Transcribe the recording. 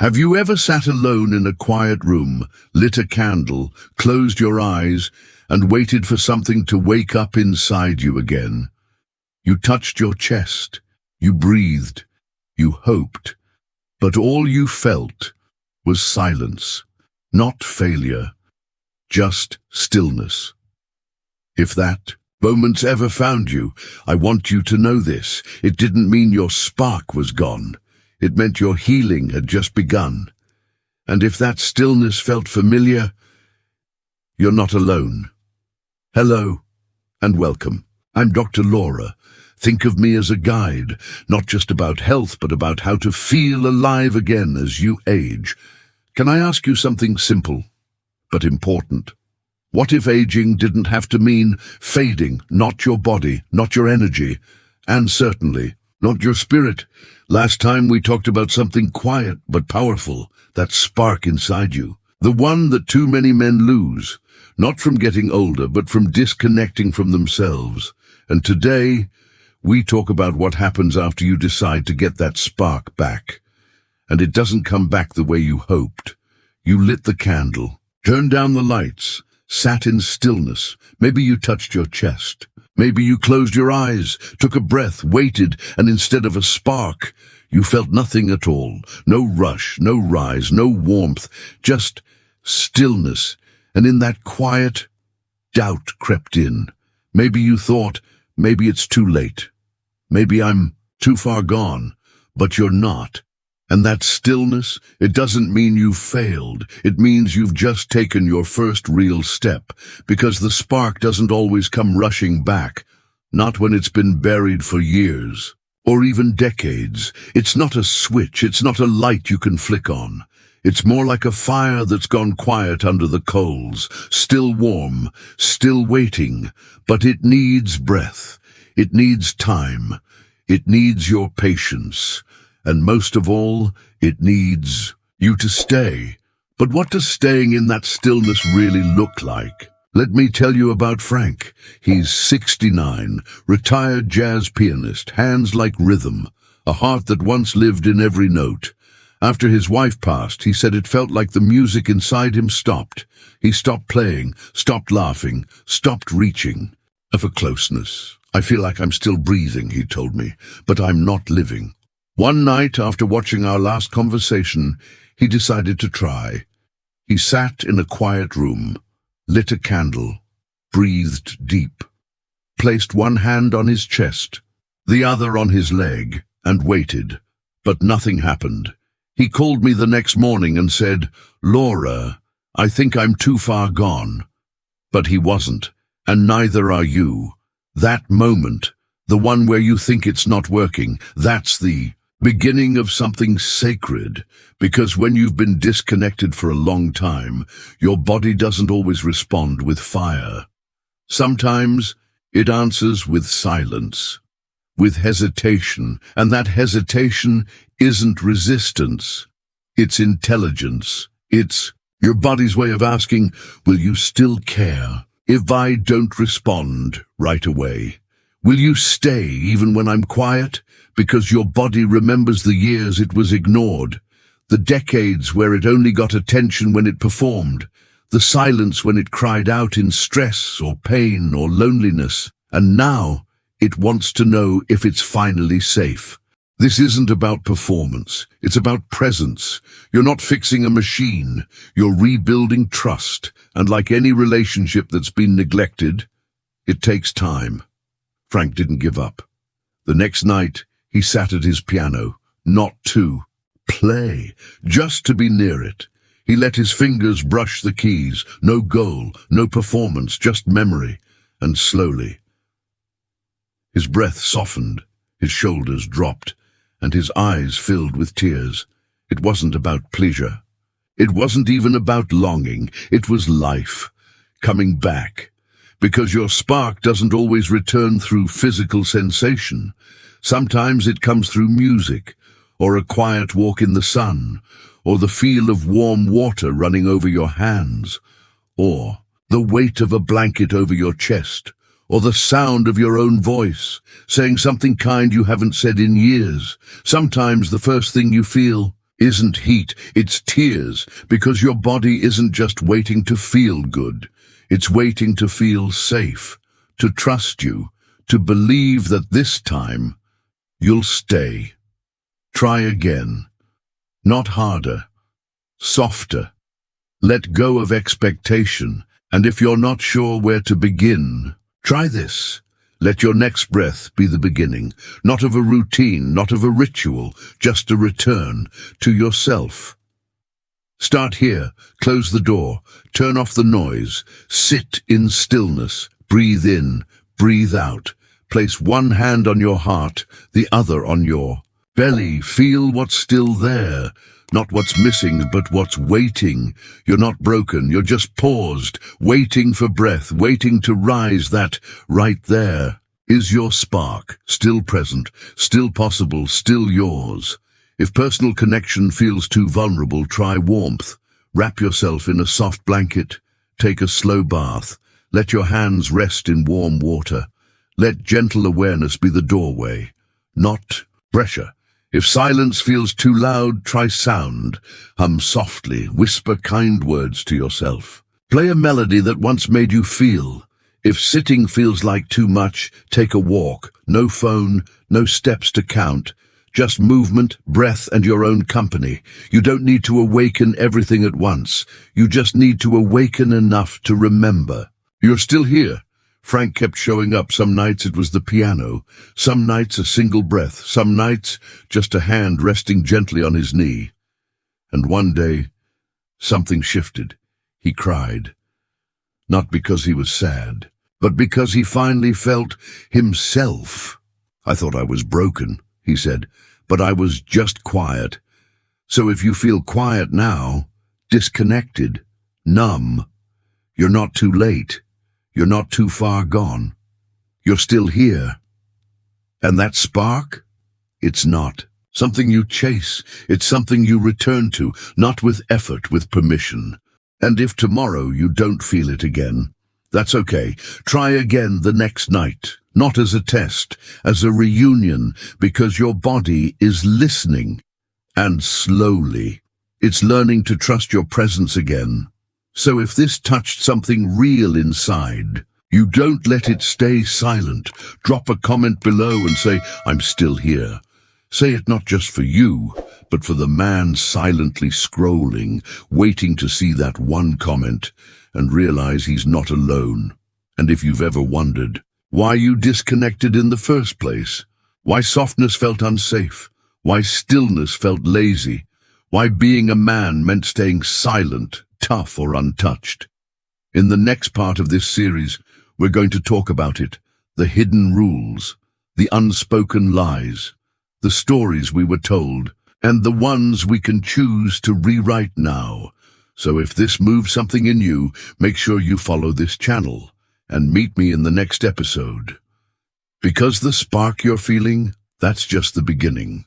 Have you ever sat alone in a quiet room, lit a candle, closed your eyes, and waited for something to wake up inside you again? You touched your chest, you breathed, you hoped, but all you felt was silence, not failure, just stillness. If that moment's ever found you, I want you to know this. It didn't mean your spark was gone. It meant your healing had just begun. And if that stillness felt familiar, you're not alone. Hello, and welcome. I'm Dr. Laura. Think of me as a guide, not just about health, but about how to feel alive again as you age. Can I ask you something simple, but important? What if aging didn't have to mean fading, not your body, not your energy, and certainly not your spirit? Last time we talked about something quiet but powerful, that spark inside you. The one that too many men lose, not from getting older, but from disconnecting from themselves. And today, we talk about what happens after you decide to get that spark back. And it doesn't come back the way you hoped. You lit the candle, turned down the lights, sat in stillness. Maybe you touched your chest. Maybe you closed your eyes, took a breath, waited, and instead of a spark, you felt nothing at all. No rush, no rise, no warmth, just stillness. And in that quiet, doubt crept in. Maybe you thought, maybe it's too late. Maybe I'm too far gone, but you're not. And that stillness, it doesn't mean you've failed. It means you've just taken your first real step, because the spark doesn't always come rushing back, not when it's been buried for years, or even decades. It's not a switch, it's not a light you can flick on. It's more like a fire that's gone quiet under the coals, still warm, still waiting, but it needs breath. It needs time. It needs your patience. And most of all, it needs you to stay. But what does staying in that stillness really look like? Let me tell you about Frank. He's 69, retired jazz pianist, hands like rhythm, a heart that once lived in every note. After his wife passed, he said it felt like the music inside him stopped. He stopped playing, stopped laughing, stopped reaching for closeness. I feel like I'm still breathing, he told me, but I'm not living. One night, after watching our last conversation, he decided to try. He sat in a quiet room, lit a candle, breathed deep, placed one hand on his chest, the other on his leg, and waited. But nothing happened. He called me the next morning and said, "Laura, I think I'm too far gone." But he wasn't, and neither are you. That moment, the one where you think it's not working, that's the beginning of something sacred, because when you've been disconnected for a long time, your body doesn't always respond with fire. Sometimes it answers with silence, with hesitation, and that hesitation isn't resistance. It's intelligence. It's your body's way of asking, will you still care if I don't respond right away? Will you stay even when I'm quiet? Because your body remembers the years it was ignored, the decades where it only got attention when it performed, the silence when it cried out in stress or pain or loneliness, and now it wants to know if it's finally safe. This isn't about performance, it's about presence. You're not fixing a machine, you're rebuilding trust, and like any relationship that's been neglected, it takes time. Frank didn't give up. The next night, he sat at his piano, not to play, just to be near it. He let his fingers brush the keys, no goal, no performance, just memory, and slowly. His breath softened, his shoulders dropped, and his eyes filled with tears. It wasn't about pleasure. It wasn't even about longing. It was life, coming back. Because your spark doesn't always return through physical sensation. Sometimes it comes through music, or a quiet walk in the sun, or the feel of warm water running over your hands, or the weight of a blanket over your chest, or the sound of your own voice, saying something kind you haven't said in years. Sometimes the first thing you feel isn't heat, it's tears, because your body isn't just waiting to feel good. It's waiting to feel safe, to trust you, to believe that this time you'll stay. Try again. Not harder, softer. Let go of expectation, and if you're not sure where to begin, try this. Let your next breath be the beginning, not of a routine, not of a ritual, just a return to yourself. Start here, close the door, turn off the noise, sit in stillness, breathe in, breathe out. Place one hand on your heart, the other on your belly. Feel what's still there, not what's missing, but what's waiting. You're not broken, you're just paused, waiting for breath, waiting to rise. That right there is your spark, still present, still possible, still yours. If personal connection feels too vulnerable, try warmth. Wrap yourself in a soft blanket, take a slow bath, let your hands rest in warm water. Let gentle awareness be the doorway, not pressure. If silence feels too loud, try sound. Hum softly, whisper kind words to yourself. Play a melody that once made you feel. If sitting feels like too much, take a walk. No phone, no steps to count. Just movement, breath, and your own company. You don't need to awaken everything at once. You just need to awaken enough to remember. You're still here. Frank kept showing up. Some nights it was the piano, some nights a single breath, some nights just a hand resting gently on his knee. And one day, something shifted. He cried. Not because he was sad, but because he finally felt himself. I thought I was broken, he said, but I was just quiet. So if you feel quiet now, disconnected, numb, you're not too late. You're not too far gone. You're still here. And that spark? It's not something you chase. It's something you return to, not with effort, with permission. And if tomorrow you don't feel it again, that's okay. Try again the next night, not as a test, as a reunion, because your body is listening. And slowly, it's learning to trust your presence again. So if this touched something real inside, you don't let it stay silent. Drop a comment below and say, I'm still here. Say it not just for you, but for the man silently scrolling, waiting to see that one comment and realize he's not alone. And if you've ever wondered why you disconnected in the first place, why softness felt unsafe, why stillness felt lazy, why being a man meant staying silent, tough or untouched. In the next part of this series, we're going to talk about it, the hidden rules, the unspoken lies, the stories we were told, and the ones we can choose to rewrite now. So if this moves something in you, make sure you follow this channel and meet me in the next episode. Because the spark you're feeling, that's just the beginning.